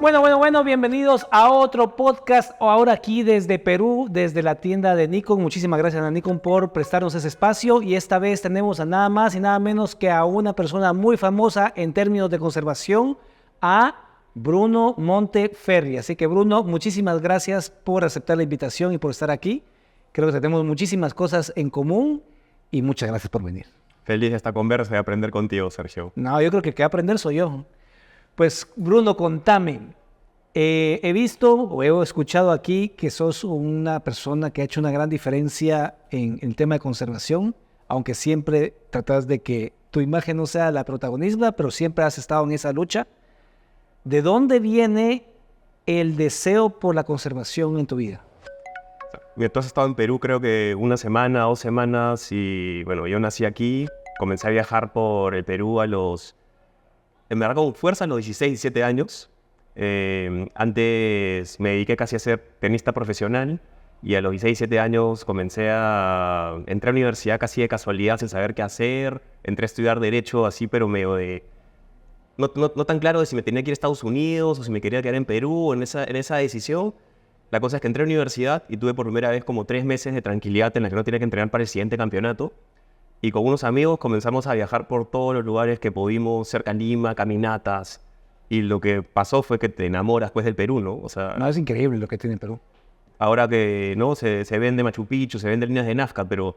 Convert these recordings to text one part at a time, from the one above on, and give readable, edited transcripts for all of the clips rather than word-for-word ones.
Bueno, bienvenidos a otro podcast, ahora aquí desde Perú, desde la tienda de Nikon. Muchísimas gracias a Nikon por prestarnos ese espacio y esta vez tenemos a nada más y nada menos que a una persona muy famosa en términos de conservación, a Bruno Monteferri. Así que Bruno, muchísimas gracias por aceptar la invitación y por estar aquí. Creo que tenemos muchísimas cosas en común y muchas gracias por venir. Feliz de esta conversa y aprender contigo, Sergio. No, yo creo que el que va a aprender soy yo. Pues Bruno, contame. He visto o he escuchado aquí que sos una persona que ha hecho una gran diferencia en el tema de conservación, aunque siempre tratas de que tu imagen no sea la protagonista, pero siempre has estado en esa lucha. ¿De dónde viene el deseo por la conservación en tu vida? Mira, tú has estado en Perú creo que una semana, 2 semanas y bueno, yo nací aquí, comencé a viajar por el Perú en verdad con fuerza a los 16, 17 años. Antes me dediqué casi a ser tenista profesional y a los 16, 17 años entré a la universidad casi de casualidad sin saber qué hacer. Entré a estudiar Derecho así, pero medio de... No tan claro de si me tenía que ir a Estados Unidos o si me quería quedar en Perú en esa decisión. La cosa es que entré a la universidad y tuve por primera vez como 3 meses de tranquilidad en la que no tenía que entrenar para el siguiente campeonato. Y con unos amigos comenzamos a viajar por todos los lugares que pudimos, cerca de Lima, caminatas. Y lo que pasó fue que te enamoras pues del Perú, ¿no? O sea, No, es increíble lo que tiene Perú. ahora que no se vende Machu Picchu, se venden líneas de Nazca, pero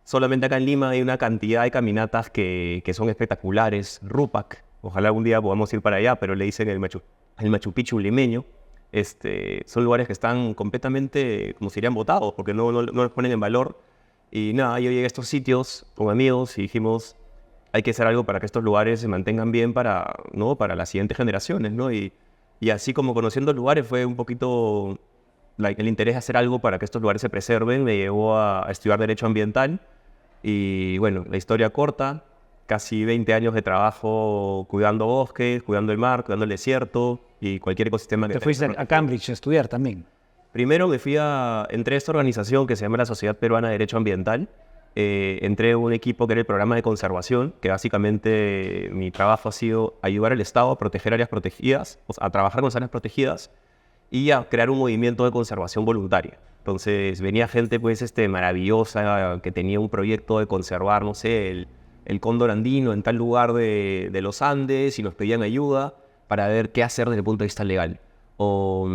solamente acá en Lima hay una cantidad de caminatas que son espectaculares. Rupac, ojalá algún día podamos ir para allá, pero le dicen el Machu Picchu limeño. Son lugares que están completamente como si irían botados, porque no los ponen en valor. Y nada, yo llegué a estos sitios con amigos y dijimos, hay que hacer algo para que estos lugares se mantengan bien para las siguientes generaciones, ¿no? Y así como conociendo lugares fue un poquito el interés de hacer algo para que estos lugares se preserven, me llevó a estudiar Derecho Ambiental. Y bueno, la historia corta, casi 20 años de trabajo cuidando bosques, cuidando el mar, cuidando el desierto y cualquier ecosistema que... Te fuiste a Cambridge a estudiar también. Primero entré a esta organización que se llama la Sociedad Peruana de Derecho Ambiental. Entré a un equipo que era el programa de conservación, que básicamente mi trabajo ha sido ayudar al Estado a proteger áreas protegidas, o sea, a trabajar con las áreas protegidas y a crear un movimiento de conservación voluntaria. Entonces venía gente pues maravillosa que tenía un proyecto de conservar, no sé, el cóndor andino en tal lugar de los Andes y nos pedían ayuda para ver qué hacer desde el punto de vista legal. O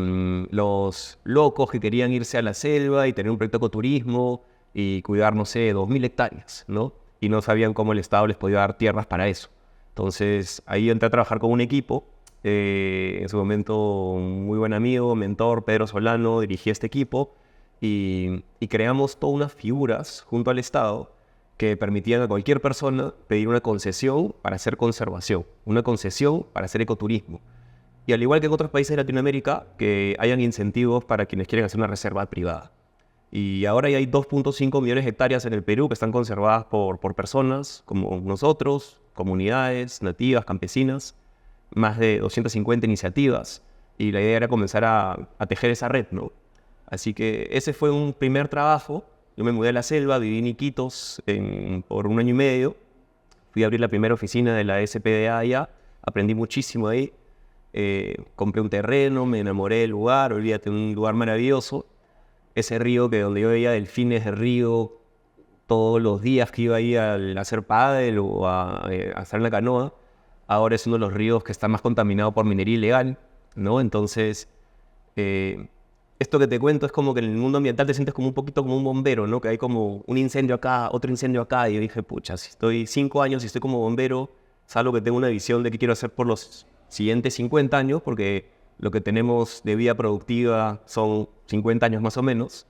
los locos que querían irse a la selva y tener un proyecto de ecoturismo y cuidar, no sé, 2.000 hectáreas, ¿no? Y no sabían cómo el Estado les podía dar tierras para eso. Entonces, ahí entré a trabajar con un equipo. En su momento, un muy buen amigo, mentor, Pedro Solano, dirigía este equipo y creamos todas unas figuras junto al Estado que permitían a cualquier persona pedir una concesión para hacer conservación, una concesión para hacer ecoturismo. Y al igual que en otros países de Latinoamérica, que hayan incentivos para quienes quieren hacer una reserva privada. Y ahora ya hay 2.5 millones de hectáreas en el Perú que están conservadas por personas como nosotros, comunidades nativas, campesinas, más de 250 iniciativas. Y la idea era comenzar a tejer esa red, ¿no? Así que ese fue un primer trabajo. Yo me mudé a la selva, viví en Iquitos por 1 año y medio. Fui a abrir la primera oficina de la SPDA allá. Aprendí muchísimo ahí. Compré un terreno, me enamoré del lugar, olvídate, un lugar maravilloso. Ese río que donde yo veía delfines de río todos los días que iba ahí a hacer pádel o a estar en la canoa, ahora es uno de los ríos que está más contaminado por minería ilegal, ¿no? Entonces, esto que te cuento es como que en el mundo ambiental te sientes como un poquito como un bombero, ¿no? Que hay como un incendio acá, otro incendio acá, y yo dije, pucha, si estoy 5 años y estoy como bombero, es algo que tengo una visión de qué quiero hacer por los siguientes 50 años, porque lo que tenemos de vida productiva son 50 años más o menos.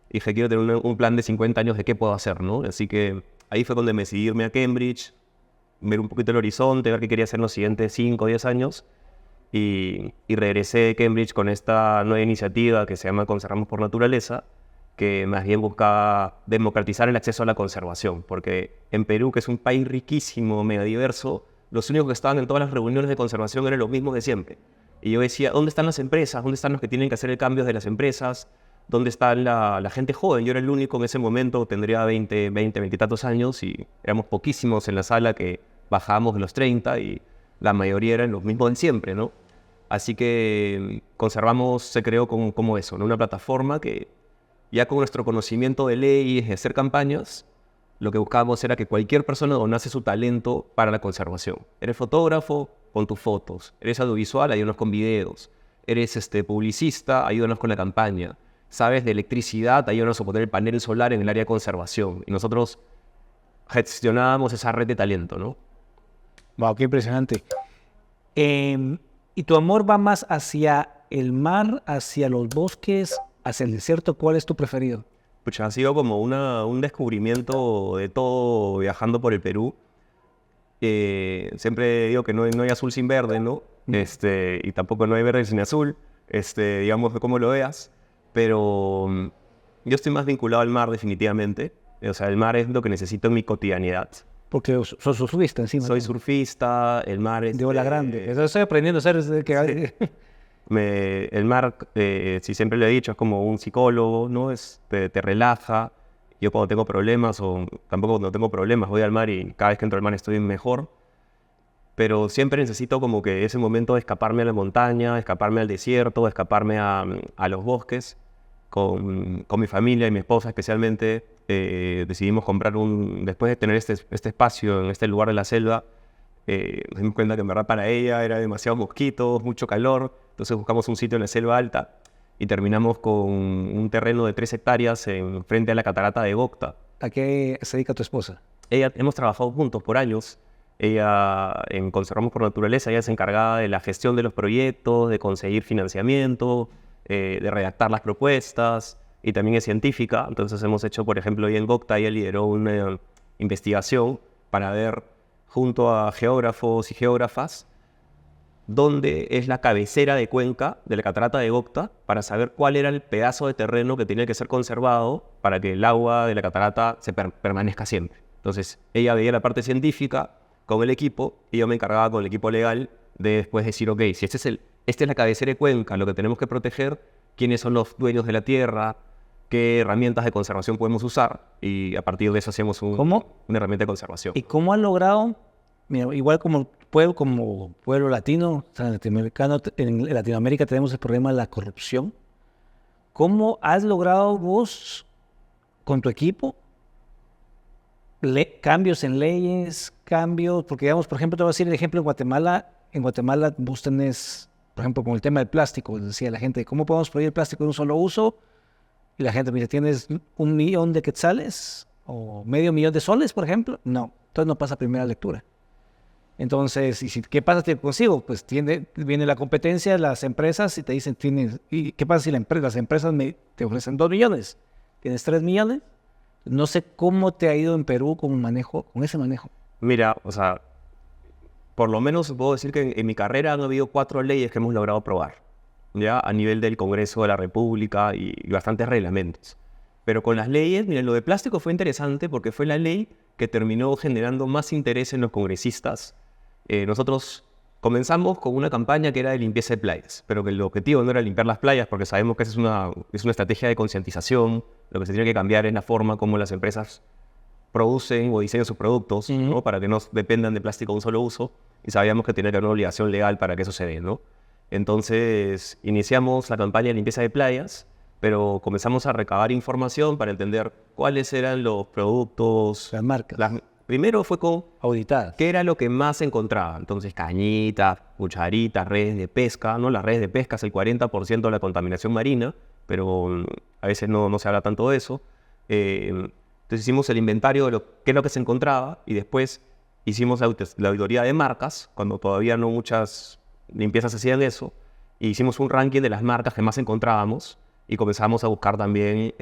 Y dije, quiero tener un plan de 50 años de qué puedo hacer, ¿no? Así que ahí fue cuando me decidí irme a Cambridge, ver un poquito el horizonte, ver qué quería hacer en los siguientes 5 o 10 años. Y regresé de Cambridge con esta nueva iniciativa que se llama Conservamos por Naturaleza, que más bien buscaba democratizar el acceso a la conservación, porque en Perú, que es un país riquísimo, mega diverso, los únicos que estaban en todas las reuniones de conservación eran los mismos de siempre. Y yo decía, ¿dónde están las empresas? ¿Dónde están los que tienen que hacer el cambio de las empresas? ¿Dónde está la gente joven? Yo era el único en ese momento, tendría 20 y tantos años, y éramos poquísimos en la sala que bajábamos de los 30 y la mayoría eran los mismos de siempre, ¿no? Así que Conservamos se creó como eso, ¿no? Una plataforma que ya con nuestro conocimiento de leyes, de hacer campañas, lo que buscábamos era que cualquier persona donase su talento para la conservación. Eres fotógrafo, pon tus fotos. Eres audiovisual, ayúdanos con videos. Eres publicista, ayúdanos con la campaña. Sabes de electricidad, ayúdanos a poner el panel solar en el área de conservación. Y nosotros gestionábamos esa red de talento, ¿no? Wow, qué impresionante. ¿Y tu amor va más hacia el mar, hacia los bosques, hacia el desierto? ¿Cuál es tu preferido? Pucha, ha sido como un descubrimiento de todo viajando por el Perú. Siempre digo que no hay azul sin verde, ¿no? Y tampoco no hay verde sin azul, digamos de cómo lo veas. Pero yo estoy más vinculado al mar definitivamente. O sea, el mar es lo que necesito en mi cotidianidad. Porque sos surfista encima. Soy surfista, el mar es... De ola grande. Eso estoy aprendiendo a hacer desde que... Sí. El mar, si siempre le he dicho, es como un psicólogo, ¿no? Te relaja. Yo cuando tengo problemas, o tampoco cuando tengo problemas, voy al mar y cada vez que entro al mar estoy mejor. Pero siempre necesito como que ese momento de escaparme a la montaña, escaparme al desierto, escaparme a los bosques. Con mi familia y mi esposa especialmente, decidimos comprar después de tener este espacio en este lugar de la selva, nos dimos cuenta que en verdad para ella era demasiado mosquitos, mucho calor, entonces buscamos un sitio en la selva alta y terminamos con un terreno de 3 hectáreas frente a la catarata de Gocta. ¿A qué se dedica tu esposa? Hemos trabajado juntos por años. Ella en Conservamos por Naturaleza, ella es encargada de la gestión de los proyectos, de conseguir financiamiento, de redactar las propuestas, y también es científica. Entonces hemos hecho, por ejemplo, ahí en Gocta, ella lideró una investigación para ver, junto a geógrafos y geógrafas, dónde es la cabecera de cuenca de la catarata de Gocta, para saber cuál era el pedazo de terreno que tenía que ser conservado para que el agua de la catarata permanezca siempre. Entonces ella veía la parte científica con el equipo y yo me encargaba con el equipo legal de después decir, ok, si esta es la cabecera de cuenca, lo que tenemos que proteger, quiénes son los dueños de la tierra, qué herramientas de conservación podemos usar, y a partir de eso hacemos una herramienta de conservación. ¿Y cómo han logrado, mira, igual como pueblo latino, o sea, latinoamericano, en Latinoamérica tenemos el problema de la corrupción? ¿Cómo has logrado vos, con tu equipo, cambios en leyes, porque digamos, por ejemplo, te voy a decir el ejemplo en Guatemala vos tenés, por ejemplo, con el tema del plástico, decía la gente, ¿cómo podemos prohibir el plástico de un solo uso? Y la gente me dice, ¿tienes 1.000.000 de quetzales? ¿O medio millón de soles, por ejemplo? No, entonces no pasa primera lectura. Entonces, ¿qué pasa consigo? Pues viene la competencia, las empresas, y te dicen, ¿y qué pasa si las empresas te ofrecen 2 millones? ¿Tienes 3 millones? No sé cómo te ha ido en Perú con ese manejo. Mira, o sea, por lo menos puedo decir que en mi carrera han habido 4 leyes que hemos logrado aprobar, ya a nivel del Congreso de la República, y bastantes reglamentos. Pero con las leyes, mira, lo de plástico fue interesante porque fue la ley que terminó generando más interés en los congresistas. Nosotros comenzamos con una campaña que era de limpieza de playas, pero que el objetivo no era limpiar las playas, porque sabemos que esa es una estrategia de concientización. Lo que se tiene que cambiar es la forma como las empresas producen o diseñan sus productos, ¿no? Para que no dependan de plástico de un solo uso, y sabíamos que tenía que haber una obligación legal para que eso se dé, ¿no? Entonces iniciamos la campaña de limpieza de playas, pero comenzamos a recabar información para entender cuáles eran los productos. Las marcas. Primero fue con auditadas. ¿Qué era lo que más se encontraba? Entonces, cañitas, cucharitas, redes de pesca, ¿no? Las redes de pesca es el 40% de la contaminación marina, pero a veces no se habla tanto de eso. Entonces hicimos el inventario de qué es lo que se encontraba, y después hicimos la auditoría de marcas, cuando todavía no muchas limpiezas hacían eso, y hicimos un ranking de las marcas que más encontrábamos, y comenzamos a buscar también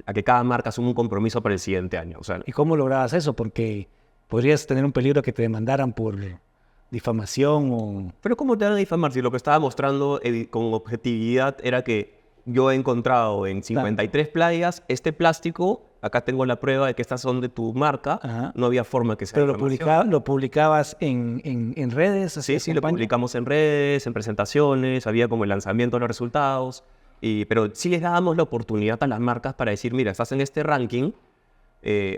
a que cada marca asuma un compromiso para el siguiente año. O sea, ¿y cómo lograbas eso? Porque podrías tener un peligro que te demandaran por difamación o... Pero ¿cómo te van a difamar? Si lo que estaba mostrando con objetividad era que yo he encontrado en 53 playas este plástico, acá tengo la prueba de que estas son de tu marca. Ajá. No había forma que sea. Pero lo publicabas en redes. Sí, lo publicamos en redes, en presentaciones, había como el lanzamiento de los resultados. Pero sí les dábamos la oportunidad a las marcas para decir, mira, estás en este ranking,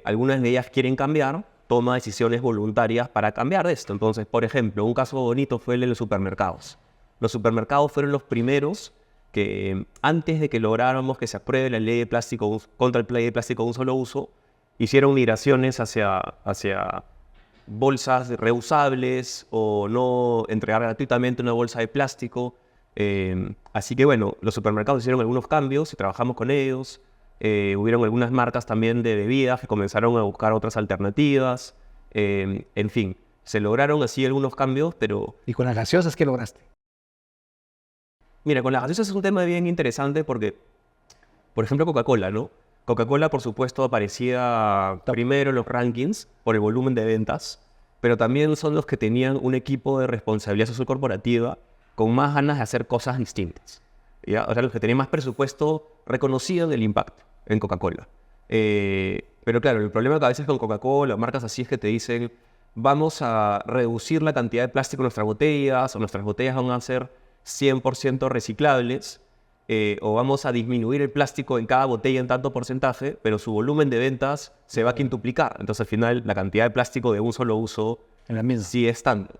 algunas de ellas quieren cambiar, toma decisiones voluntarias para cambiar esto. Entonces, por ejemplo, un caso bonito fue el de los supermercados. Los supermercados fueron los primeros que, antes de que lográramos que se apruebe la ley de plástico contra el de plástico de un solo uso, hicieron migraciones hacia bolsas reusables o no entregar gratuitamente una bolsa de plástico. Así que bueno, los supermercados hicieron algunos cambios y trabajamos con ellos. Hubieron algunas marcas también de bebidas que comenzaron a buscar otras alternativas. En fin, se lograron así algunos cambios, pero... ¿Y con las gaseosas qué lograste? Mira, con las gaseosas es un tema bien interesante porque, por ejemplo, Coca-Cola, ¿no? Coca-Cola, por supuesto, aparecía primero en los rankings por el volumen de ventas, pero también son los que tenían un equipo de responsabilidad social corporativa con más ganas de hacer cosas distintas, ¿ya? O sea, los que tenían más presupuesto reconocían el impacto en Coca-Cola. Pero claro, el problema que a veces con Coca-Cola, marcas así, es que te dicen vamos a reducir la cantidad de plástico en nuestras botellas, o nuestras botellas van a ser 100% reciclables, o vamos a disminuir el plástico en cada botella en tanto porcentaje, pero su volumen de ventas se va a quintuplicar. Entonces al final la cantidad de plástico de un solo uso sigue estando.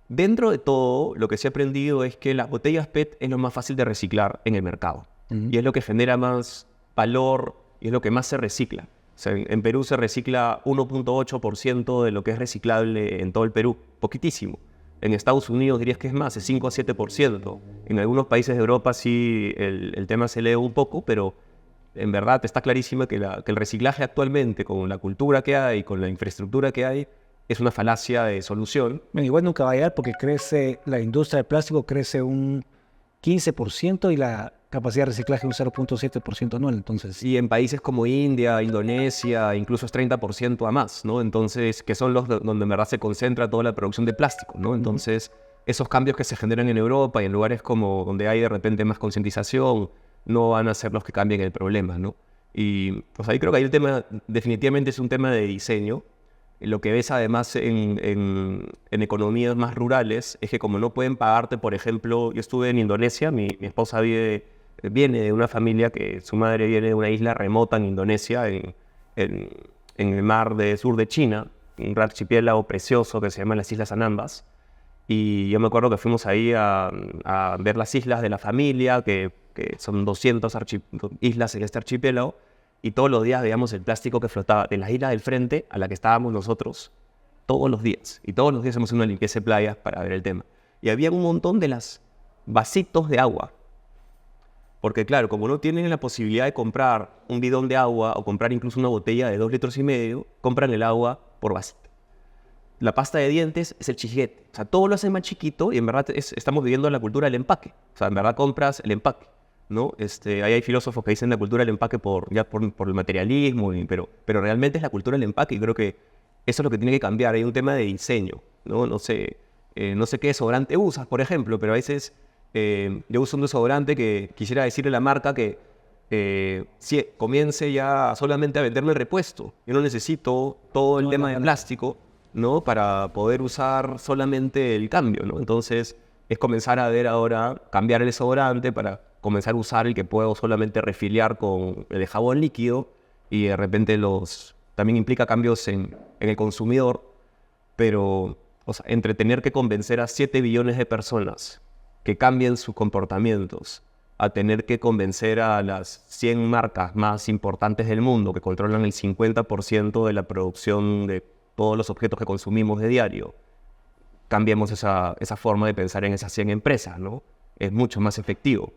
Dentro de todo, lo que sí he aprendido es que las botellas PET es lo más fácil de reciclar en el mercado. Y es lo que genera más valor y es lo que más se recicla. O sea, en Perú se recicla 1.8% de lo que es reciclable en todo el Perú. Poquitísimo. En Estados Unidos dirías que es más, es 5 a 7%. En algunos países de Europa sí el tema se eleva un poco, pero en verdad está clarísimo que el reciclaje actualmente, con la cultura que hay, con la infraestructura que hay, es una falacia de solución. Bueno, igual nunca va a llegar porque crece, la industria del plástico crece un 15% y la capacidad de reciclaje un 0.7% anual. Entonces, Y en países como India, Indonesia, incluso es 30% a más, ¿no? Entonces, que son los donde en verdad se concentra toda la producción de plástico, ¿no? Entonces, esos cambios que se generan en Europa y en lugares como donde hay de repente más concientización, no van a ser los que cambien el problema, ¿no? Y pues ahí creo que ahí el tema definitivamente es un tema de diseño. Lo que ves además en economías más rurales es que como no pueden pagarte, por ejemplo, yo estuve en Indonesia, mi esposa viene de una familia que su madre viene de una isla remota en Indonesia, en el mar del sur de China, un archipiélago precioso que se llama las Islas Anambas. Y yo me acuerdo que fuimos ahí a ver las islas de la familia, que son 200 islas en este archipiélago, y todos los días veíamos el plástico que flotaba de las islas del frente a la que estábamos nosotros, todos los días. Y todos los días hacemos una limpieza de playas para ver el tema. Y había un montón de las vasitos de agua. Porque claro, como no tienen la posibilidad de comprar un bidón de agua o comprar incluso una botella de 2,5 litros, compran el agua por vasito. La pasta de dientes es el chisguete. O sea, todo lo hacen más chiquito y en verdad estamos viviendo la cultura del empaque. O sea, en verdad compras el empaque, ¿no? Ahí hay filósofos que dicen la cultura del empaque por el materialismo, pero realmente es la cultura del empaque y creo que eso es lo que tiene que cambiar. Hay un tema de diseño, ¿no? No sé qué desodorante usas, por ejemplo, pero a veces yo uso un desodorante que quisiera decirle a la marca que si comience ya solamente a venderme el repuesto. Yo no necesito todo el tema de plástico, ¿no? Para poder usar solamente el cambio, ¿no? Entonces es comenzar a ver ahora, cambiar el desodorante para comenzar a usar el que puedo solamente refiliar con el de jabón líquido y de repente también implica cambios en el consumidor, pero o sea, entre tener que convencer a 7 billones de personas que cambien sus comportamientos, a tener que convencer a las 100 marcas más importantes del mundo que controlan el 50% de la producción de todos los objetos que consumimos de diario, cambiemos esa forma de pensar en esas 100 empresas, ¿no? Es mucho más efectivo.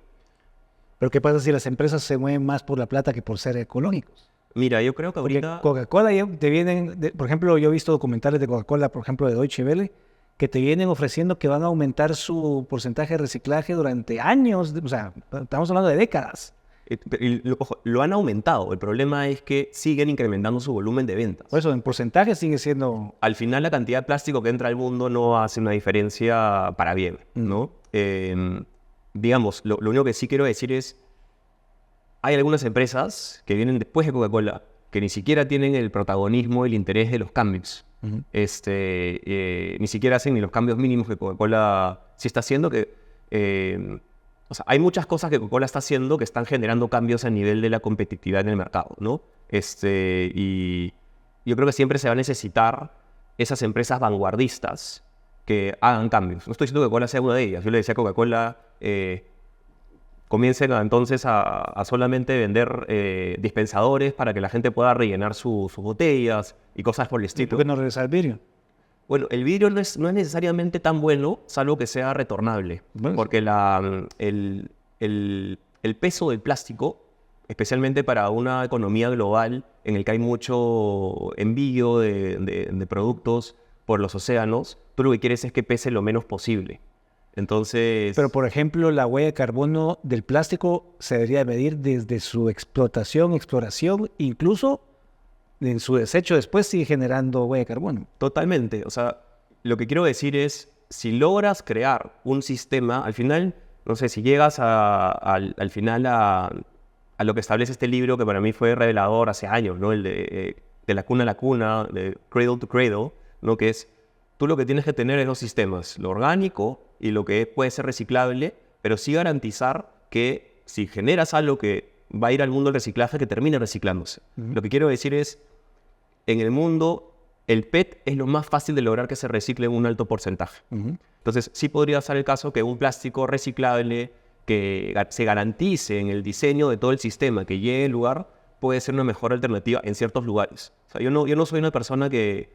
¿pero qué pasa si las empresas se mueven más por la plata que por ser ecológicos? Mira, yo creo que Porque ahorita... Coca-Cola te vienen, por ejemplo, yo he visto documentales de Coca-Cola, por ejemplo, de Deutsche Welle, que te vienen ofreciendo que van a aumentar su porcentaje de reciclaje durante años, o sea, estamos hablando de décadas. Ojo, lo han aumentado. El problema es que siguen incrementando su volumen de ventas. Por eso, en porcentaje sigue siendo... Al final, la cantidad de plástico que entra al mundo no hace una diferencia para bien, ¿no? Digamos, lo único que sí quiero decir es, hay algunas empresas que vienen después de Coca-Cola que ni siquiera tienen el protagonismo y el interés de los cambios. Ni siquiera hacen ni los cambios mínimos que Coca-Cola sí está haciendo, o sea, hay muchas cosas que Coca-Cola está haciendo que están generando cambios a nivel de la competitividad en el mercado, ¿no? Y yo creo que siempre se va a necesitar esas empresas vanguardistas que hagan cambios. No estoy diciendo que Coca-Cola sea una de ellas. Yo le decía a Coca-Cola, comiencen entonces a solamente vender dispensadores para que la gente pueda rellenar sus botellas y cosas por el ¿Y estilo. por qué no regresar al vidrio? Bueno, el vidrio no es necesariamente tan bueno, salvo que sea retornable. Bueno. Porque el peso del plástico, especialmente para una economía global en el que hay mucho envío de productos por los océanos, tú lo que quieres es que pese lo menos posible. Entonces... Pero, por ejemplo, la huella de carbono del plástico se debería medir desde su exploración, incluso en su desecho después sigue generando huella de carbono. Totalmente. O sea, lo que quiero decir es, si logras crear un sistema, al final, no sé, si llegas al final a lo que establece este libro, que para mí fue revelador hace años, ¿no? El de la cuna a la cuna, de cradle to cradle, ¿no? Que es, tú lo que tienes que tener es dos sistemas, lo orgánico y lo que puede ser reciclable, pero sí garantizar que si generas algo que va a ir al mundo del reciclaje, que termine reciclándose. Lo que quiero decir es, en el mundo, el PET es lo más fácil de lograr que se recicle en un alto porcentaje. Entonces, sí podría ser el caso que un plástico reciclable que se garantice en el diseño de todo el sistema que llegue al lugar puede ser una mejor alternativa en ciertos lugares. O sea, yo no soy una persona que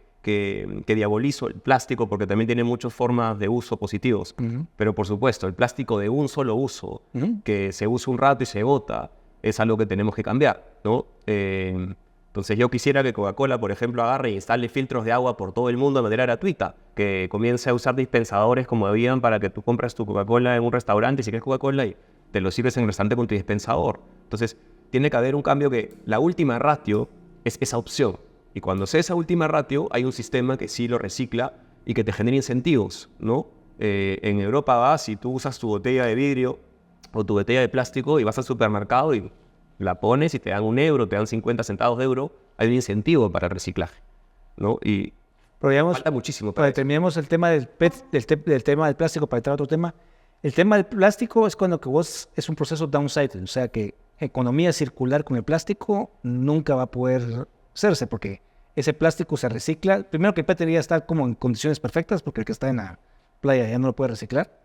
diabolizo el plástico porque también tiene muchas formas de uso positivos. Pero, por supuesto, el plástico de un solo uso, que se usa un rato y se bota, es algo que tenemos que cambiar, ¿no? Entonces yo quisiera que Coca-Cola, por ejemplo, agarre e instale filtros de agua por todo el mundo de manera gratuita, que comience a usar dispensadores como habían para que tú compras tu Coca-Cola en un restaurante y si quieres Coca-Cola y te lo sirves en el restaurante con tu dispensador. Entonces tiene que haber un cambio que la última ratio es esa opción. Y cuando sea esa última ratio, hay un sistema que sí lo recicla y que te genera incentivos, ¿no? En Europa vas y tú usas tu botella de vidrio o tu botella de plástico y vas al supermercado y la pones y te dan €1, te dan 50 centavos de euro, hay un incentivo para el reciclaje, ¿no? Y Pero digamos, falta muchísimo para para que terminemos el tema del PET, del tema del plástico, para entrar a otro tema. El tema del plástico es cuando que vos es un proceso downcycling, o sea que economía circular con el plástico nunca va a poder hacerse porque ese plástico se recicla. Primero que el PET debería estar como en condiciones perfectas porque el que está en la playa ya no lo puede reciclar.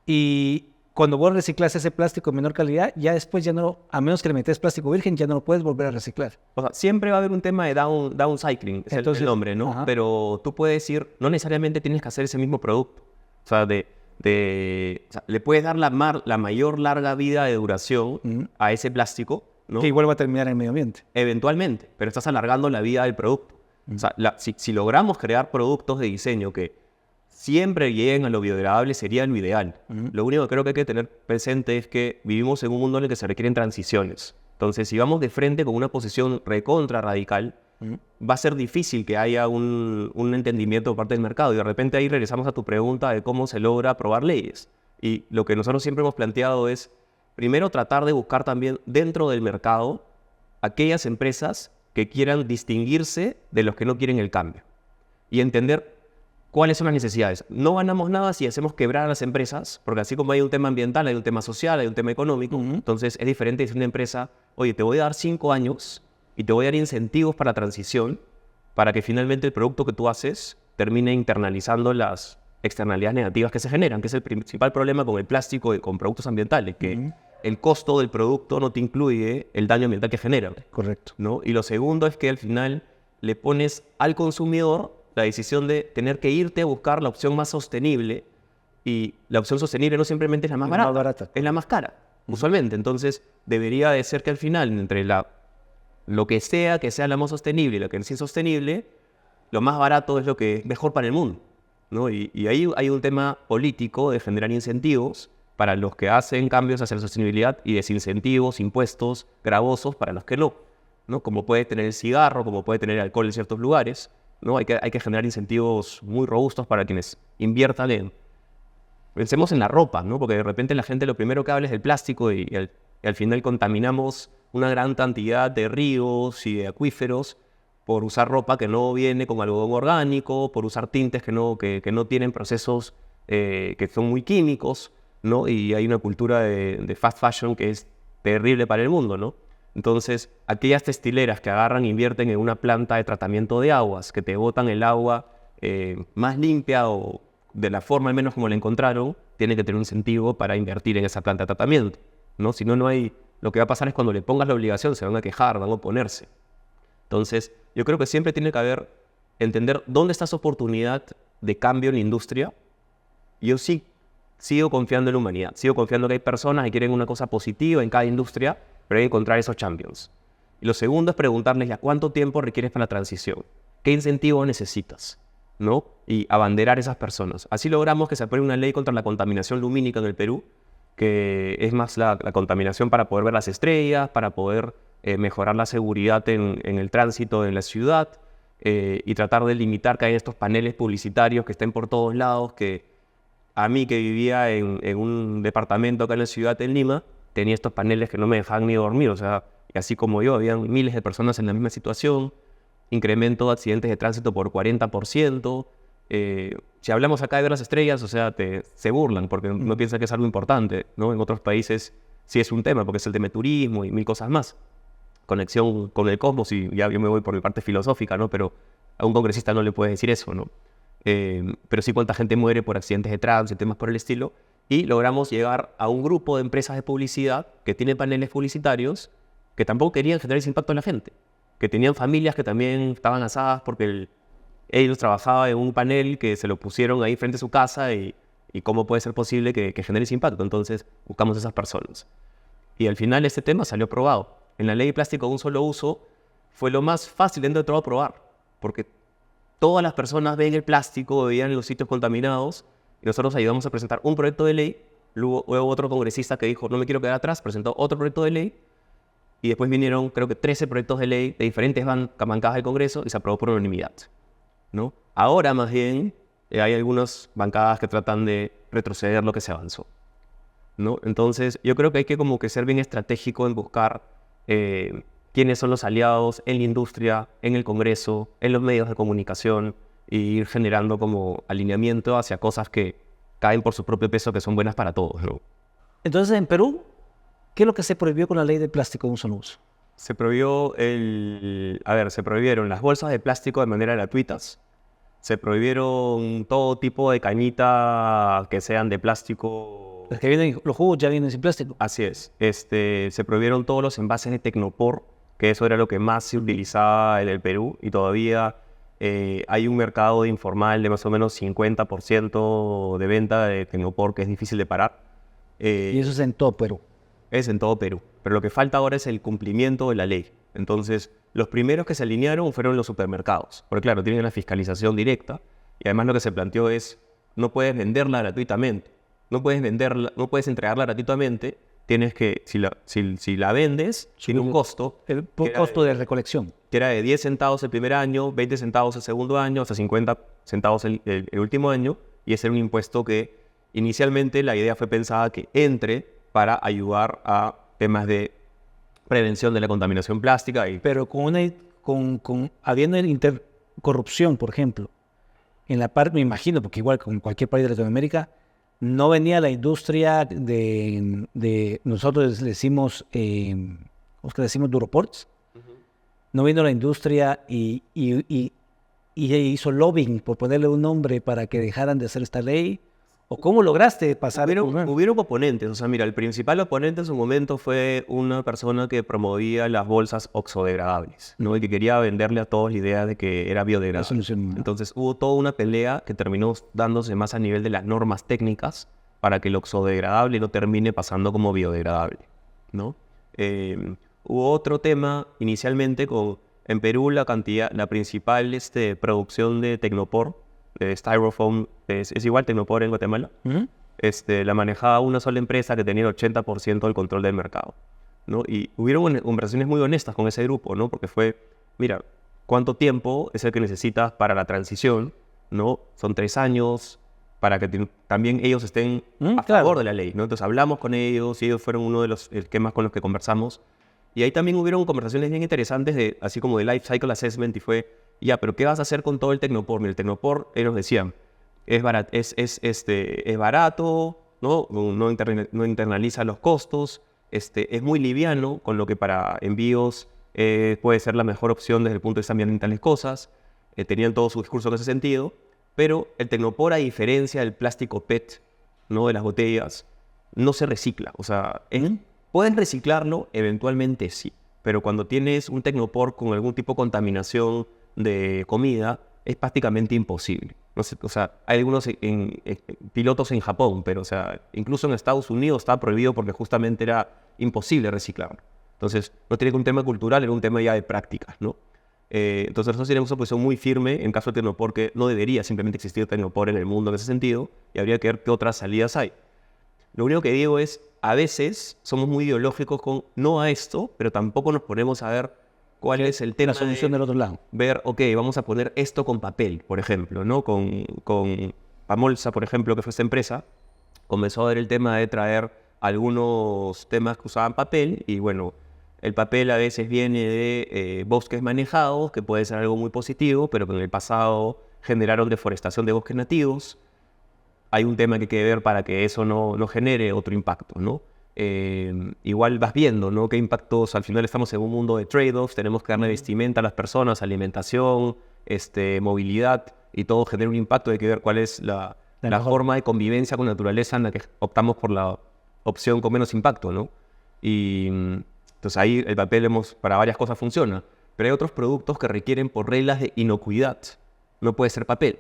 Y cuando vos reciclas ese plástico de menor calidad, ya después ya no, a menos que le metes plástico virgen, ya no lo puedes volver a reciclar. O sea, siempre va a haber un tema de downcycling, es el nombre, ¿no? Ajá. Pero tú puedes ir, no necesariamente tienes que hacer ese mismo producto. O sea, o sea, le puedes dar la mayor larga vida de duración a ese plástico, ¿no? Que igual va a terminar en el medio ambiente. Eventualmente, pero estás alargando la vida del producto. O sea, si logramos crear productos de diseño que siempre lleguen a lo biodegradable, sería lo ideal. Lo único que creo que hay que tener presente es que vivimos en un mundo en el que se requieren transiciones. Entonces, si vamos de frente con una posición recontra radical, va a ser difícil que haya un entendimiento por parte del mercado. Y de repente ahí regresamos a tu pregunta de cómo se logra aprobar leyes. Y lo que nosotros siempre hemos planteado es, primero, tratar de buscar también dentro del mercado aquellas empresas que quieran distinguirse de los que no quieren el cambio. Y entender cuáles son las necesidades. No ganamos nada si hacemos quebrar a las empresas, porque así como hay un tema ambiental, hay un tema social, hay un tema económico. Entonces es diferente decir a una empresa, oye, te voy a dar 5 años y te voy a dar incentivos para la transición para que finalmente el producto que tú haces termine internalizando las externalidades negativas que se generan, que es el principal problema con el plástico y con productos ambientales, que el costo del producto no te incluye el daño ambiental que generan. Correcto. ¿No? Y lo segundo es que al final le pones al consumidor la decisión de tener que irte a buscar la opción más sostenible, y la opción sostenible no simplemente es la más barata, es la más cara, usualmente. Entonces debería de ser que al final, entre lo que sea la más sostenible y lo que es insostenible, lo más barato es lo que es mejor para el mundo, ¿no? Y ahí hay un tema político de generar incentivos para los que hacen cambios hacia la sostenibilidad y desincentivos, impuestos gravosos para los que no, ¿no? Como puede tener el cigarro, como puede tener el alcohol en ciertos lugares, ¿no? Hay que generar incentivos muy robustos para quienes inviertan en... Pensemos en la ropa, ¿no? Porque de repente la gente lo primero que habla es del plástico y al final contaminamos una gran cantidad de ríos y de acuíferos por usar ropa que no viene con algodón orgánico, por usar tintes que no tienen procesos que son muy químicos, ¿no? Y hay una cultura de fast fashion que es terrible para el mundo, ¿no? Entonces, aquellas textileras que agarran e invierten en una planta de tratamiento de aguas, que te botan el agua más limpia o de la forma al menos como la encontraron, tiene que tener un incentivo para invertir en esa planta de tratamiento, ¿no? Si no, no hay... Lo que va a pasar es cuando le pongas la obligación, se van a quejar, van a oponerse. Entonces, yo creo que siempre tiene que haber, entender dónde está esa oportunidad de cambio en la industria. Yo sí sigo confiando en la humanidad, sigo confiando que hay personas que quieren una cosa positiva en cada industria, pero hay que encontrar esos champions. Y lo segundo es preguntarles ya cuánto tiempo requieres para la transición, qué incentivo necesitas, ¿no? Y abanderar esas personas. Así logramos que se apruebe una ley contra la contaminación lumínica en el Perú, que es más la contaminación para poder ver las estrellas, para poder mejorar la seguridad en el tránsito en la ciudad, y tratar de limitar que haya estos paneles publicitarios que estén por todos lados, que a mí que vivía en un departamento acá en la ciudad en Lima, tenía estos paneles que no me dejaban ni dormir, o sea, y así como yo, habían miles de personas en la misma situación, incremento de accidentes de tránsito por 40%, si hablamos acá de ver las estrellas, o sea, se burlan porque no piensan que es algo importante, ¿no? En otros países sí es un tema, porque es el tema de turismo y mil cosas más. Conexión con el cosmos, y ya yo me voy por mi parte filosófica, ¿no? Pero a un congresista no le puedes decir eso, ¿no? Pero sí cuánta gente muere por accidentes de tránsito y temas por el estilo. Y logramos llegar a un grupo de empresas de publicidad que tiene paneles publicitarios que tampoco querían generar ese impacto en la gente, que tenían familias que también estaban asadas porque ellos trabajaban en un panel que se lo pusieron ahí frente a su casa y cómo puede ser posible que genere ese impacto. Entonces buscamos esas personas. Y al final este tema salió aprobado. En la ley de plástico de un solo uso fue lo más fácil dentro de todo aprobar, porque todas las personas ven el plástico, veían los sitios contaminados, y nosotros ayudamos a presentar un proyecto de ley. Luego otro congresista que dijo, no me quiero quedar atrás, presentó otro proyecto de ley, y después vinieron, creo que 13 proyectos de ley de diferentes bancadas del Congreso y se aprobó por unanimidad, ¿no? Ahora, más bien, hay algunas bancadas que tratan de retroceder lo que se avanzó, ¿no? Entonces, yo creo que hay que como que ser bien estratégico en buscar quiénes son los aliados en la industria, en el Congreso, en los medios de comunicación, e ir generando como alineamiento hacia cosas que caen por su propio peso, que son buenas para todos, ¿no? Entonces, en Perú, ¿qué es lo que se prohibió con la ley de plástico de un solo uso? Se prohibió se prohibieron las bolsas de plástico de manera gratuitas. Se prohibieron todo tipo de cañita que sean de plástico. Los que vienen, los jugos ya vienen sin plástico. Así es. Se prohibieron todos los envases de Tecnopor, que eso era lo que más se utilizaba en el Perú, y todavía hay un mercado informal de más o menos 50% de venta de Tecnopor que es difícil de parar. Y eso es en todo Perú. Es en todo Perú. Pero lo que falta ahora es el cumplimiento de la ley. Entonces, los primeros que se alinearon fueron los supermercados. Porque claro, tienen la fiscalización directa. Y además lo que se planteó es, no puedes venderla gratuitamente. No puedes entregarla gratuitamente. Tienes que, si la vendes, tiene un costo. El costo de recolección. Que era de 10 centavos el primer año, 20 centavos el segundo año, hasta 50 centavos el último año. Y ese era un impuesto que inicialmente la idea fue pensada que entre para ayudar a temas de prevención de la contaminación plástica. Pero habiendo corrupción, por ejemplo, en la parte, me imagino, porque igual con cualquier país de Latinoamérica, no venía la industria nosotros le decimos, ¿cómo es que decimos? Duroports. No vino la industria y hizo lobbying, por ponerle un nombre, para que dejaran de hacer esta ley. ¿O cómo lograste pasar? Hubieron oponentes. O sea, mira, el principal oponente en su momento fue una persona que promovía las bolsas oxodegradables, ¿no? Y que quería venderle a todos la idea de que era biodegradable. Entonces hubo toda una pelea que terminó dándose más a nivel de las normas técnicas para que el oxodegradable no termine pasando como biodegradable, ¿no? Hubo otro tema inicialmente en Perú la principal producción de Tecnopor, de Styrofoam, es igual Tecnopor en Guatemala. La manejaba una sola empresa que tenía el 80% del control del mercado, ¿no? Y hubieron conversaciones muy honestas con ese grupo, ¿no? Porque fue, mira, ¿cuánto tiempo es el que necesitas para la transición, ¿no? Son 3 años para que también ellos estén a favor de la ley, ¿no? Entonces hablamos con ellos y ellos fueron uno de los esquemas con los que conversamos. Y ahí también hubieron conversaciones bien interesantes, así como de Life Cycle Assessment, y fue, ya, pero ¿qué vas a hacer con todo el Tecnopor? Mira, el Tecnopor, ellos decían, es barato, ¿no? No internaliza los costos, es muy liviano, con lo que para envíos puede ser la mejor opción desde el punto de vista ambiental de cosas. Tenían todo su discurso en ese sentido, pero el Tecnopor, a diferencia del plástico PET, ¿no? De las botellas, no se recicla. O sea, pueden reciclarlo, eventualmente sí, pero cuando tienes un Tecnopor con algún tipo de contaminación de comida, es prácticamente imposible. No sé, o sea, hay algunos pilotos en Japón, pero o sea, incluso en Estados Unidos está prohibido porque justamente era imposible reciclarlo. Entonces, no tiene que un tema cultural, era un tema ya de prácticas, ¿no? Entonces, nosotros tenemos una posición muy firme en caso de Tecnopor, que no debería simplemente existir Tecnopor en el mundo en ese sentido, y habría que ver qué otras salidas hay. Lo único que digo es, a veces somos muy ideológicos con no a esto, pero tampoco nos ponemos a ver cuál es el tema. La solución del otro lado. Ver, ok, vamos a poner esto con papel, por ejemplo, ¿no? Con Pamolsa, por ejemplo, que fue esta empresa, comenzó a ver el tema de traer algunos temas que usaban papel y bueno, el papel a veces viene de bosques manejados, que puede ser algo muy positivo, pero que en el pasado generaron deforestación de bosques nativos. Hay un tema que hay que ver para que eso no genere otro impacto, ¿no? Igual vas viendo, ¿no? Qué impactos, al final estamos en un mundo de trade-offs, tenemos que darle vestimenta a las personas, alimentación, movilidad, y todo genera un impacto, hay que ver cuál es la forma de convivencia con la naturaleza en la que optamos por la opción con menos impacto, ¿no? Y entonces ahí el papel para varias cosas funciona, pero hay otros productos que requieren por reglas de inocuidad. No puede ser papel,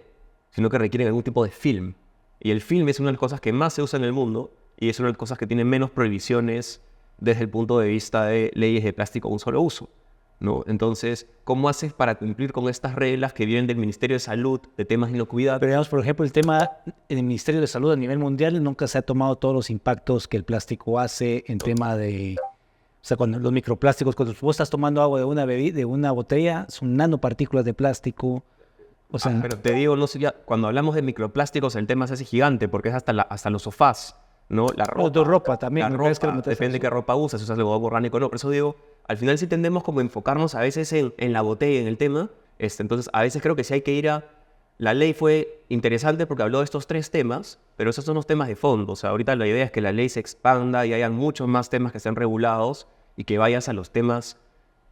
sino que requieren algún tipo de film. Y el film es una de las cosas que más se usa en el mundo y es una de las cosas que tiene menos prohibiciones desde el punto de vista de leyes de plástico de un solo uso, ¿no? Entonces, ¿cómo haces para cumplir con estas reglas que vienen del Ministerio de Salud de temas de inocuidad? Pero digamos, por ejemplo, el tema en el Ministerio de Salud a nivel mundial nunca se ha tomado todos los impactos que el plástico hace en tema de... O sea, cuando los microplásticos, cuando vos estás tomando agua de una bebida, de una botella, son nanopartículas de plástico. O sea, pero te digo, no sé, ya, cuando hablamos de microplásticos el tema se hace gigante porque es hasta los sofás, ¿no? La ropa. tu ropa también. La ropa, depende de qué ropa usas, si usas algodón orgánico o no. Por eso digo, al final sí tendemos como a enfocarnos a veces en la botella, en el tema. Entonces, a veces creo que sí hay que ir a... La ley fue interesante porque habló de estos 3 temas, pero esos son los temas de fondo. O sea, ahorita la idea es que la ley se expanda y hayan muchos más temas que estén regulados y que vayas a los temas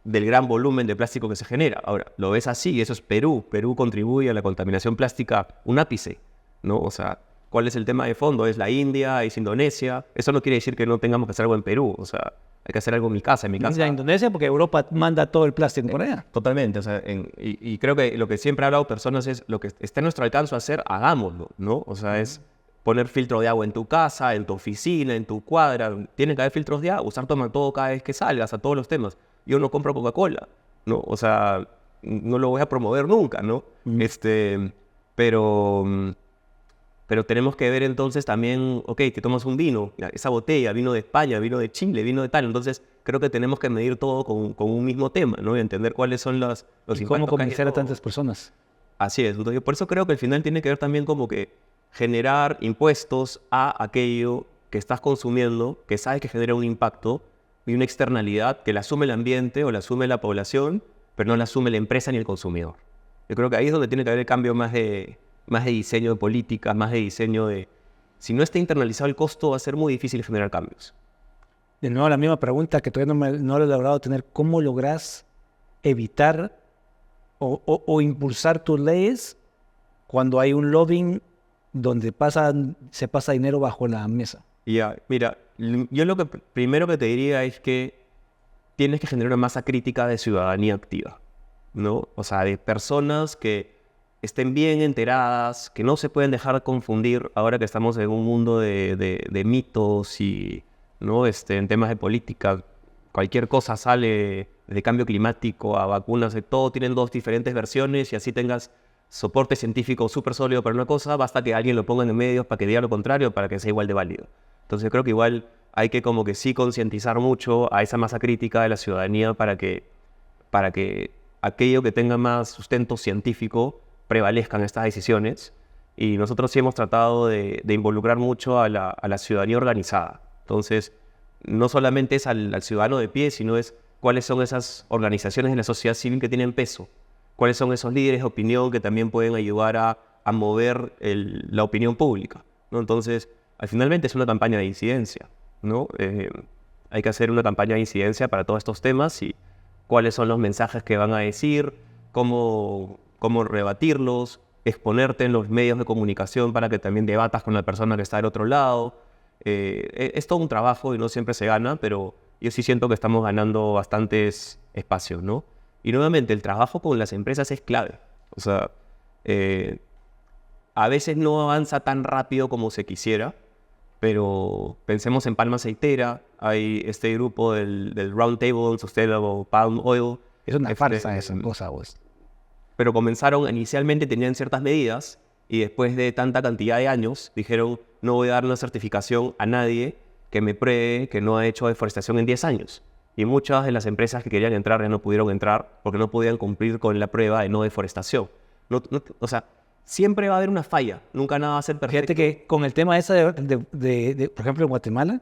del gran volumen de plástico que se genera. Ahora, lo ves así, eso es Perú. Perú contribuye a la contaminación plástica un ápice, ¿no? O sea, ¿cuál es el tema de fondo? Es la India, es Indonesia. Eso no quiere decir que no tengamos que hacer algo en Perú. O sea, hay que hacer algo en mi casa. La Indonesia, porque Europa manda todo el plástico por allá. Totalmente. O sea, y creo que lo que siempre ha hablado personas es lo que está en nuestro alcance hacer, hagámoslo, ¿no? O sea, es poner filtro de agua en tu casa, en tu oficina, en tu cuadra. Tiene que haber filtros de agua, usar toma todo cada vez que salgas, a todos los temas. Yo no compro Coca-Cola, ¿no? O sea, no lo voy a promover nunca, ¿no? Pero tenemos que ver entonces también, ok, te tomas un vino, esa botella, vino de España, vino de Chile, vino de tal. Entonces, creo que tenemos que medir todo con un mismo tema, ¿no? Y entender cuáles son los impactos. ¿Y cómo convencer a tantas personas? Así es. Entonces, por eso creo que al final tiene que ver también como que generar impuestos a aquello que estás consumiendo, que sabes que genera un impacto y una externalidad que la asume el ambiente o la asume la población, pero no la asume la empresa ni el consumidor. Yo creo que ahí es donde tiene que haber el cambio más de diseño de políticas, más de diseño de... Si no está internalizado el costo, va a ser muy difícil generar cambios. De nuevo, la misma pregunta que todavía no lo he logrado tener. ¿Cómo logras evitar o impulsar tus leyes cuando hay un lobbying donde se pasa dinero bajo la mesa? Ya, mira, yo lo que primero que te diría es que tienes que generar una masa crítica de ciudadanía activa, ¿no? O sea, de personas que estén bien enteradas, que no se pueden dejar confundir ahora que estamos en un mundo de mitos y, ¿no? En temas de política. Cualquier cosa sale de cambio climático a vacunas, todo tienen 2 diferentes versiones y así tengas soporte científico súper sólido para una cosa, basta que alguien lo ponga en medios para que diga lo contrario, para que sea igual de válido. Entonces yo creo que igual hay que como que sí concientizar mucho a esa masa crítica de la ciudadanía para que aquello que tenga más sustento científico prevalezca en estas decisiones. Y nosotros sí hemos tratado de involucrar mucho a la ciudadanía organizada. Entonces, no solamente es al ciudadano de pie, sino es cuáles son esas organizaciones de la sociedad civil que tienen peso, cuáles son esos líderes de opinión que también pueden ayudar a mover la opinión pública, ¿no? Entonces, finalmente es una campaña de incidencia, ¿no? Hay que hacer una campaña de incidencia para todos estos temas y cuáles son los mensajes que van a decir, cómo rebatirlos, exponerte en los medios de comunicación para que también debatas con la persona que está del otro lado. Es todo un trabajo y no siempre se gana, pero yo sí siento que estamos ganando bastantes espacios, ¿no? Y nuevamente, el trabajo con las empresas es clave. O sea, a veces no avanza tan rápido como se quisiera, pero pensemos en palma aceitera. Hay este grupo del Round Table Sustainable Palm Oil. Es una farsa esa cosa, pues. Pero comenzaron, inicialmente tenían ciertas medidas y después de tanta cantidad de años dijeron, no voy a dar una certificación a nadie que me pruebe que no ha hecho deforestación en 10 años. Y muchas de las empresas que querían entrar ya no pudieron entrar porque no podían cumplir con la prueba de no deforestación. O sea, siempre va a haber una falla, nunca nada va a ser perfecto. Fíjate que con el tema ese por ejemplo, en Guatemala,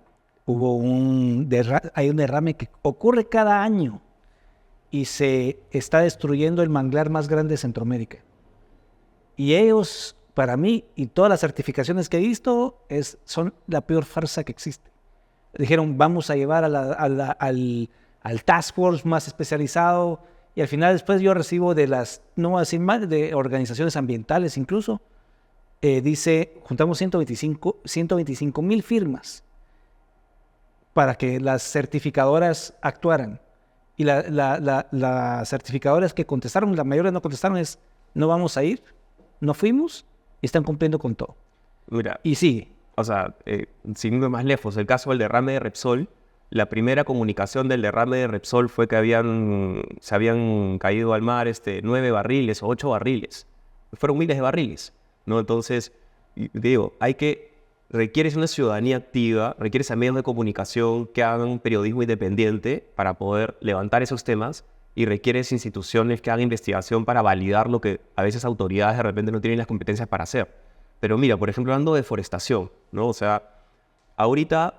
hay un derrame que ocurre cada año y se está destruyendo el manglar más grande de Centroamérica. Y ellos, para mí, y todas las certificaciones que he visto, son la peor farsa que existe. Dijeron, vamos a llevar al task force más especializado, y al final después yo recibo de las, no voy a decir más, de organizaciones ambientales incluso, dice, juntamos 125,000 firmas para que las certificadoras actuaran. Y las certificadoras que contestaron, la mayoría no contestaron, no vamos a ir, no fuimos, y están cumpliendo con todo. Mira, y sigue. O sea, sin irme más lejos, el caso del derrame de Repsol, la primera comunicación del derrame de Repsol fue que se habían caído al mar 9 barriles o 8 barriles. Fueron miles de barriles, ¿no? Entonces, digo, requieres una ciudadanía activa, requieres a medios de comunicación que hagan un periodismo independiente para poder levantar esos temas, y requieres instituciones que hagan investigación para validar lo que a veces autoridades de repente no tienen las competencias para hacer. Pero mira, por ejemplo, hablando de deforestación, ¿no? O sea, ahorita,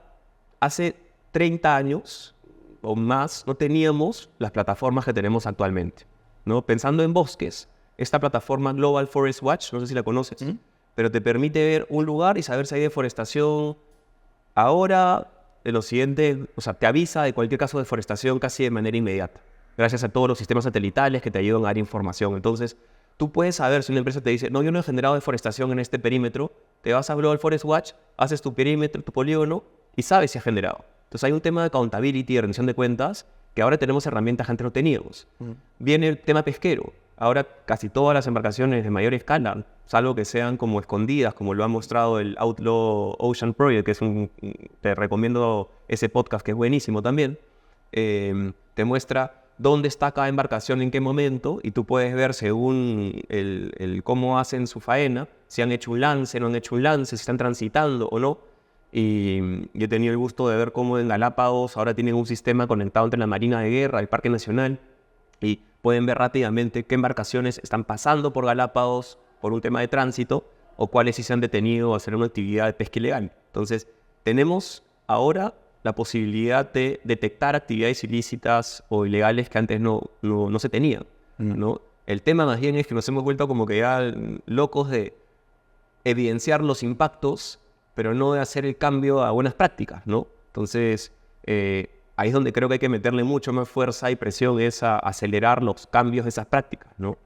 hace 30 años o más, no teníamos las plataformas que tenemos actualmente, ¿no? Pensando en bosques, esta plataforma Global Forest Watch, no sé si la conoces, pero te permite ver un lugar y saber si hay deforestación. Ahora, en lo siguiente, o sea, te avisa de cualquier caso de deforestación casi de manera inmediata, gracias a todos los sistemas satelitales que te ayudan a dar información. Entonces, tú puedes saber si una empresa te dice, no, yo no he generado deforestación en este perímetro, te vas a Global Forest Watch, haces tu perímetro, tu polígono, y sabes si has generado. Entonces hay un tema de accountability, de rendición de cuentas, que ahora tenemos herramientas que antes no teníamos. Viene el tema pesquero. Ahora casi todas las embarcaciones de mayor escala, salvo que sean como escondidas, como lo ha mostrado el Outlaw Ocean Project, que te recomiendo ese podcast que es buenísimo también, te muestra dónde está cada embarcación, en qué momento, y tú puedes ver según cómo hacen su faena, si han hecho un lance, no han hecho un lance, si están transitando o no. Y yo he tenido el gusto de ver cómo en Galápagos ahora tienen un sistema conectado entre la Marina de Guerra, el Parque Nacional, y pueden ver rápidamente qué embarcaciones están pasando por Galápagos por un tema de tránsito, o cuáles sí se han detenido a hacer una actividad de pesca ilegal. Entonces, tenemos ahora la posibilidad de detectar actividades ilícitas o ilegales que antes no se tenían, ¿no? El tema más bien es que nos hemos vuelto como que ya locos de evidenciar los impactos, pero no de hacer el cambio a buenas prácticas, ¿no? Entonces, ahí es donde creo que hay que meterle mucho más fuerza y presión, es a acelerar los cambios de esas prácticas, ¿no?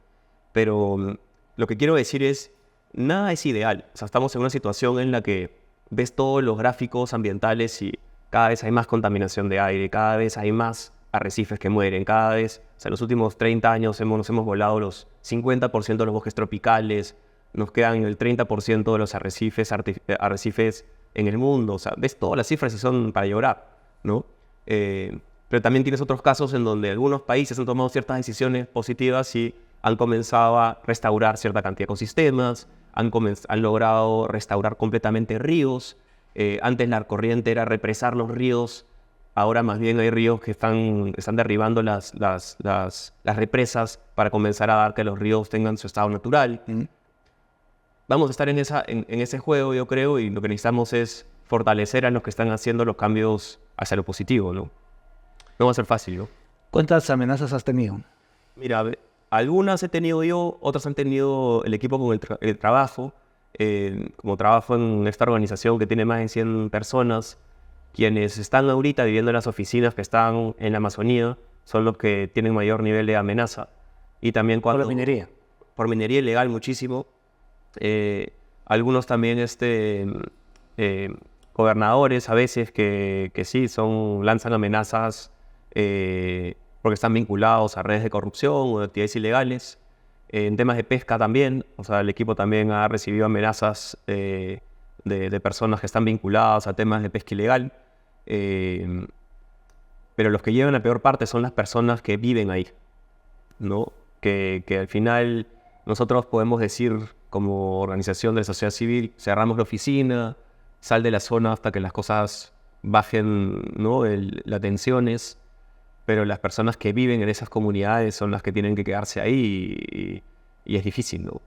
Pero lo que quiero decir es, nada es ideal. O sea, estamos en una situación en la que ves todos los gráficos ambientales y cada vez hay más contaminación de aire, cada vez hay más arrecifes que mueren, cada vez, o sea, en los últimos 30 años nos hemos volado los 50% de los bosques tropicales, nos quedan el 30% de los arrecifes en el mundo. O sea, ves todas las cifras y son para llorar, ¿no? Pero también tienes otros casos en donde algunos países han tomado ciertas decisiones positivas y han comenzado a restaurar cierta cantidad de ecosistemas, han logrado restaurar completamente ríos. Antes la corriente era represar los ríos, ahora más bien hay ríos que están derribando las represas para comenzar a dar que los ríos tengan su estado natural. Vamos a estar en ese juego, yo creo, y lo que necesitamos es fortalecer a los que están haciendo los cambios hacia lo positivo, ¿no? No va a ser fácil, ¿no? ¿Cuántas amenazas has tenido? Mira, algunas he tenido yo, otras han tenido el equipo con el trabajo. Como trabajo en esta organización que tiene más de 100 personas, quienes están ahorita viviendo en las oficinas que están en la Amazonía son los que tienen mayor nivel de amenaza. Y también ¿Por la minería? Por minería ilegal muchísimo. Algunos también gobernadores a veces que sí lanzan amenazas porque están vinculados a redes de corrupción o de actividades ilegales. En temas de pesca también, o sea, el equipo también ha recibido amenazas de personas que están vinculadas a temas de pesca ilegal. Pero los que llevan la peor parte son las personas que viven ahí, ¿no? Que al final nosotros podemos decir, como organización de la sociedad civil, cerramos la oficina, sal de la zona hasta que las cosas bajen, ¿no? Las tensiones, pero las personas que viven en esas comunidades son las que tienen que quedarse ahí y es difícil, ¿no?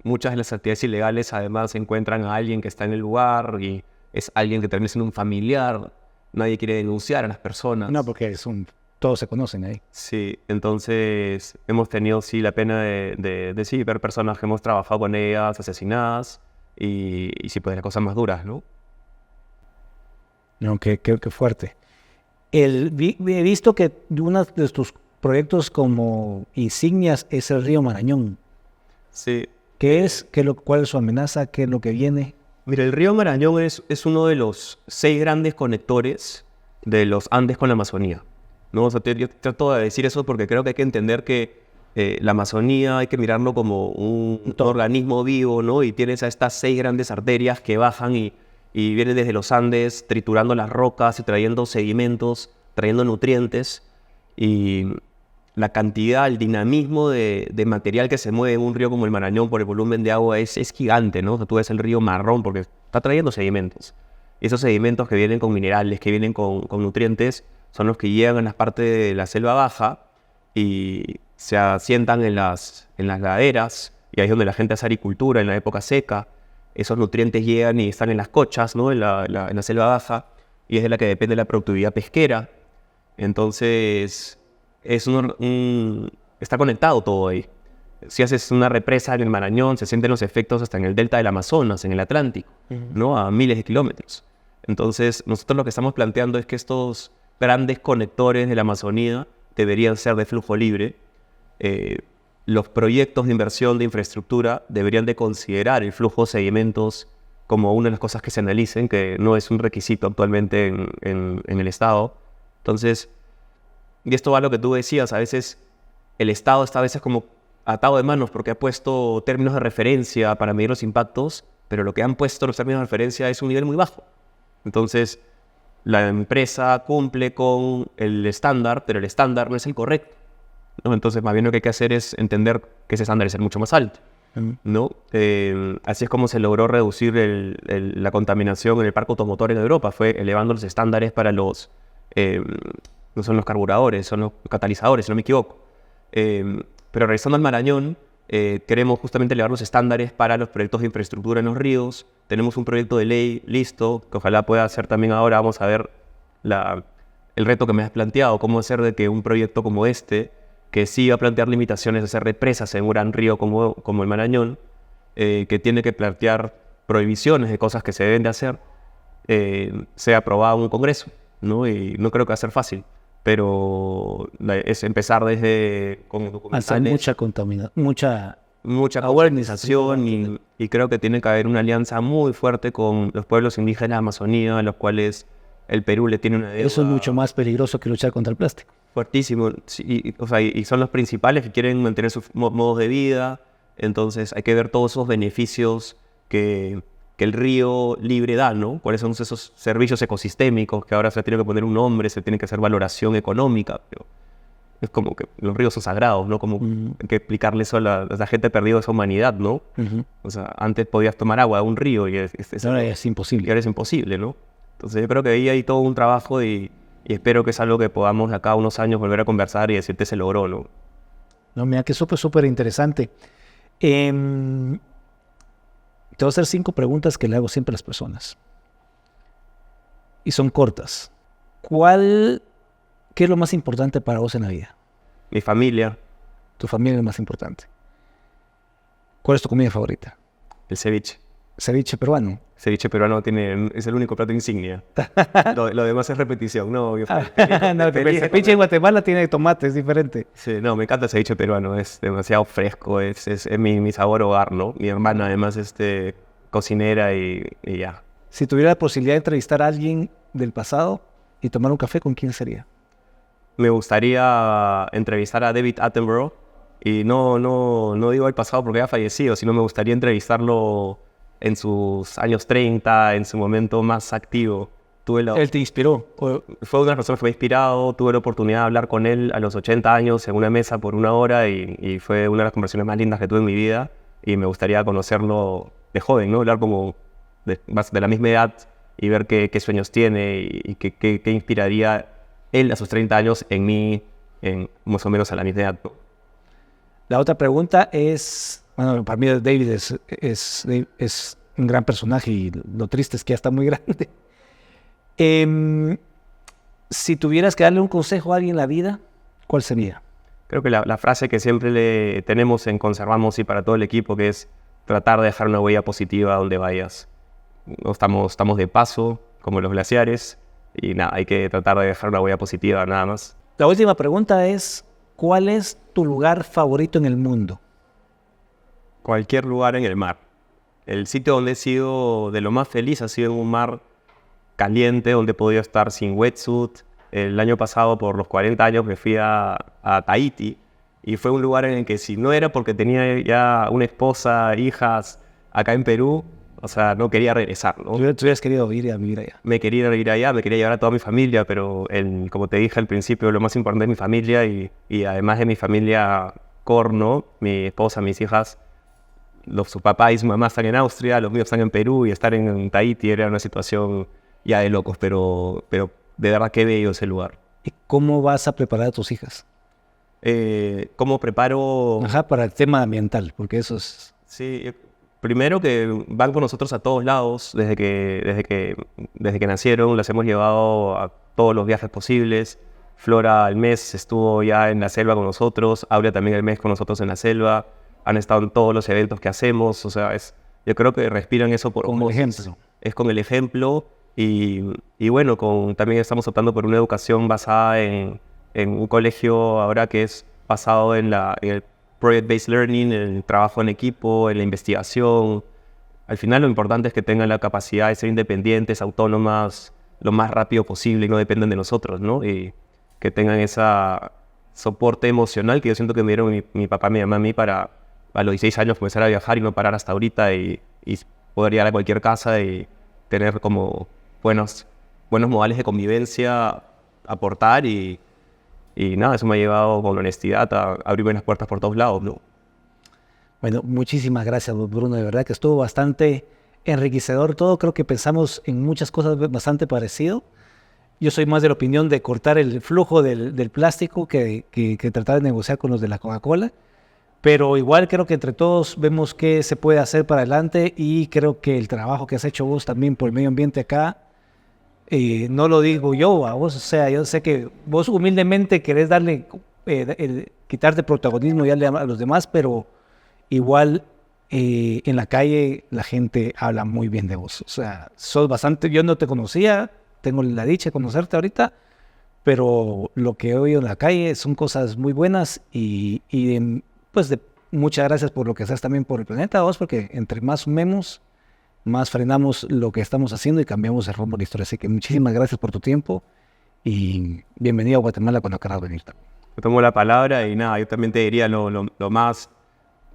Muchas de las actividades ilegales además encuentran a alguien que está en el lugar y es alguien que termina siendo un familiar. Nadie quiere denunciar a las personas. No, porque todos se conocen ahí. Sí, entonces hemos tenido sí la pena de sí, ver personas que hemos trabajado con ellas asesinadas y sí, pues las cosas más duras, ¿no? No, qué fuerte. He visto que uno de tus proyectos como insignias es el río Marañón. Sí. ¿Cuál es su amenaza? ¿Qué es lo que viene? Mira, el río Marañón es uno de los 6 grandes conectores de los Andes con la Amazonía, ¿no? O sea, yo trato de decir eso porque creo que hay que entender que la Amazonía hay que mirarlo como un organismo vivo, ¿no? Y tienes a estas 6 grandes arterias que bajan y vienen desde los Andes triturando las rocas y trayendo sedimentos, trayendo nutrientes. Y la cantidad, el dinamismo de material que se mueve en un río como el Marañón por el volumen de agua es gigante, ¿no? O sea, tú ves el río marrón porque está trayendo sedimentos. Y esos sedimentos que vienen con minerales, que vienen con nutrientes, son los que llegan a las partes de la selva baja y se asientan en las laderas, y ahí es donde la gente hace agricultura en la época seca. Esos nutrientes llegan y están en las cochas, ¿no? En la selva baja, y es de la que depende la productividad pesquera. Entonces está conectado todo ahí. Si haces una represa en el Marañón, se sienten los efectos hasta en el delta del Amazonas, en el Atlántico, ¿no? A miles de kilómetros. Entonces, nosotros lo que estamos planteando es que estos grandes conectores de la Amazonía deberían ser de flujo libre. Los proyectos de inversión de infraestructura deberían de considerar el flujo de sedimentos como una de las cosas que se analicen, que no es un requisito actualmente en el Estado. Entonces, y esto va a lo que tú decías, a veces el Estado está a veces como atado de manos porque ha puesto términos de referencia para medir los impactos, pero lo que han puesto los términos de referencia es un nivel muy bajo. Entonces, la empresa cumple con el estándar, pero el estándar no es el correcto, ¿no? Entonces, más bien lo que hay que hacer es entender que ese estándar es el mucho más alto, ¿no? Así es como se logró reducir la contaminación en el parque automotor en Europa, fue elevando los estándares para no son los carburadores, son los catalizadores, si no me equivoco. Pero regresando al Marañón, queremos justamente elevar los estándares para los proyectos de infraestructura en los ríos. Tenemos un proyecto de ley listo, que ojalá pueda ser también ahora. Vamos a ver el reto que me has planteado, cómo hacer de que un proyecto como este, que sí va a plantear limitaciones de hacer represas en un gran río como el Marañón, que tiene que plantear prohibiciones de cosas que se deben de hacer, sea aprobado en un Congreso, ¿no? Y no creo que va a ser fácil, pero es empezar desde con documentales. Mucha contaminación, mucha concientización y creo que tiene que haber una alianza muy fuerte con los pueblos indígenas de la Amazonía, a los cuales el Perú le tiene una deuda. Eso es mucho más peligroso que luchar contra el plástico. Fuertísimo, sí, o sea, y son los principales que quieren mantener sus modos de vida. Entonces hay que ver todos esos beneficios que el río libre da, ¿no? ¿Cuáles son esos servicios ecosistémicos que ahora se tiene que poner un nombre, se tiene que hacer valoración económica? Pero es como que los ríos son sagrados, ¿no? Como hay que explicarle eso a la gente perdida de esa humanidad, ¿no? O sea, antes podías tomar agua de un río y ahora es imposible. Y ahora es imposible, ¿no? Entonces yo creo que ahí hay todo un trabajo y espero que es algo que podamos de acá a unos años volver a conversar y decirte se logró, ¿no? No, mira que súper interesante. Te voy a hacer 5 preguntas que le hago siempre a las personas. Y son cortas. ¿Qué es lo más importante para vos en la vida? Mi familia. Tu familia es lo más importante. ¿Cuál es tu comida favorita? El ceviche. Ceviche peruano. Ceviche peruano es el único plato insignia. Lo demás es repetición, ¿no? Yo No, el ceviche en Guatemala tiene tomate, es diferente. Sí, no, me encanta el ceviche peruano, es demasiado fresco, es mi sabor hogar, ¿no? Mi hermana además es cocinera y ya. Si tuviera la posibilidad de entrevistar a alguien del pasado y tomar un café, ¿con quién sería? Me gustaría entrevistar a David Attenborough, y no digo el pasado porque ha fallecido, sino me gustaría entrevistarlo en sus años 30, en su momento más activo. ¿Él te inspiró? Fue una de las personas que me ha inspirado, tuve la oportunidad de hablar con él a los 80 años en una mesa por 1 hora y fue una de las conversaciones más lindas que tuve en mi vida y me gustaría conocerlo de joven, ¿no? Hablar como de la misma edad y ver qué sueños tiene y qué inspiraría él a sus 30 años en mí, en más o menos a la misma edad, ¿no? La otra pregunta es, bueno, para mí David es un gran personaje y lo triste es que ya está muy grande. Si tuvieras que darle un consejo a alguien en la vida, ¿cuál sería? Creo que la frase que siempre le tenemos en Conservamos y para todo el equipo, que es tratar de dejar una huella positiva donde vayas. No estamos de paso, como los glaciares, y nada, hay que tratar de dejar una huella positiva, nada más. La última pregunta es, ¿cuál es tu lugar favorito en el mundo? Cualquier lugar en el mar. El sitio donde he sido de lo más feliz ha sido en un mar caliente, donde he podido estar sin wetsuit. El año pasado, por los 40 años, me fui a Tahití, y fue un lugar en el que si no era porque tenía ya una esposa, hijas acá en Perú, o sea, no quería regresar, ¿no? ¿Tú hubieras querido ir a vivir allá? Me quería ir allá, me quería llevar a toda mi familia, pero como te dije al principio, lo más importante es mi familia y además de mi familia core, ¿no? Mi esposa, mis hijas, su papá y su mamá están en Austria, los míos están en Perú, y estar en Tahití era una situación ya de locos, pero de verdad qué bello ese lugar. ¿Y cómo vas a preparar a tus hijas? ¿Cómo preparo? Ajá, para el tema ambiental, porque eso es... Sí, primero que van con nosotros a todos lados, desde que nacieron, las hemos llevado a todos los viajes posibles. Flora al mes estuvo ya en la selva con nosotros, Aurea también al mes con nosotros en la selva, han estado en todos los eventos que hacemos, o sea, yo creo que respiran eso por como ejemplo. Es con el ejemplo y bueno, también estamos optando por una educación basada en un colegio ahora que es basado en el Project-Based Learning, en el trabajo en equipo, en la investigación. Al final lo importante es que tengan la capacidad de ser independientes, autónomas, lo más rápido posible y no dependen de nosotros, ¿no? Y que tengan ese soporte emocional que yo siento que me dieron mi papá y mi mamá a mí para a los 16 años comenzar a viajar y no parar hasta ahorita y poder llegar a cualquier casa y tener como buenos modales de convivencia, aportar y nada, eso me ha llevado con honestidad a abrirme las puertas por todos lados, ¿no? Bueno, muchísimas gracias, Bruno, de verdad que estuvo bastante enriquecedor todo, creo que pensamos en muchas cosas bastante parecido. Yo soy más de la opinión de cortar el flujo del plástico que tratar de negociar con los de la Coca-Cola, pero igual creo que entre todos vemos qué se puede hacer para adelante y creo que el trabajo que has hecho vos también por el medio ambiente acá, no lo digo yo a vos, o sea, yo sé que vos humildemente querés darle, quitarte protagonismo y darle a los demás, pero igual en la calle la gente habla muy bien de vos, o sea, sos bastante, yo no te conocía, tengo la dicha de conocerte ahorita, pero lo que he oído en la calle son cosas muy buenas y pues muchas gracias por lo que haces también por el planeta, vos, porque entre más sumemos, más frenamos lo que estamos haciendo y cambiamos el rumbo de la historia. Así que muchísimas gracias por tu tiempo y bienvenido a Guatemala cuando quieras venir. Te tomo la palabra y nada, yo también te diría lo más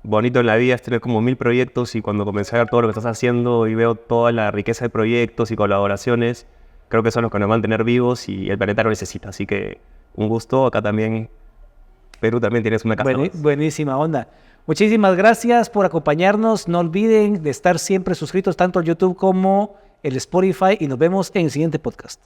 bonito en la vida es tener como 1000 proyectos y cuando comencé a ver todo lo que estás haciendo y veo toda la riqueza de proyectos y colaboraciones, creo que son los que nos van a mantener vivos y el planeta lo necesita. Así que un gusto, acá también, Perú también tienes una casa. Buenísima onda. Muchísimas gracias por acompañarnos. No olviden de estar siempre suscritos tanto al YouTube como el Spotify y nos vemos en el siguiente podcast.